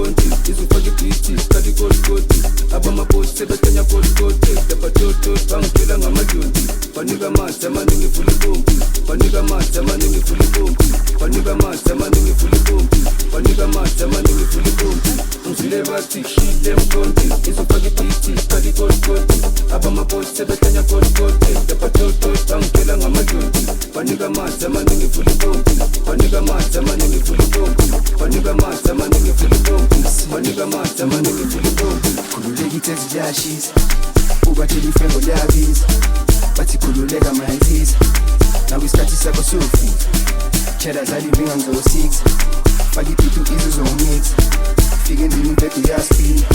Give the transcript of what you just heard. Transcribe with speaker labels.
Speaker 1: konti izofaka ibhithi kali kolikoti abamabosi sebekanya kolikoti lapatoto bangitshela ngamadonti banika amanzi amaningi vula impompi banika amanzi amaningi vula impompi banika amanzi amaningi vula impompi banika amanzi amaningi vula impompi ngizile bathi shit emkonti izofaka ibhithi kali kolikoti abamabosi sebekanya kolikoti lapatoto bangitshela ngamadonti banika amanzi amaningi vula impompi banika amanzi amaningi vula impompi banika amanzi amaningi vula impompi banika amanzi amaningi vula impompi
Speaker 2: khululeka iziyashisa ubatshela ifengo liyabiza bathi khululeka mayinsiza nawe isikhathi sakho siyofika chela zalivinga ngizo-6 faka ibhithi izizongimitha fike endlini impethu yaspina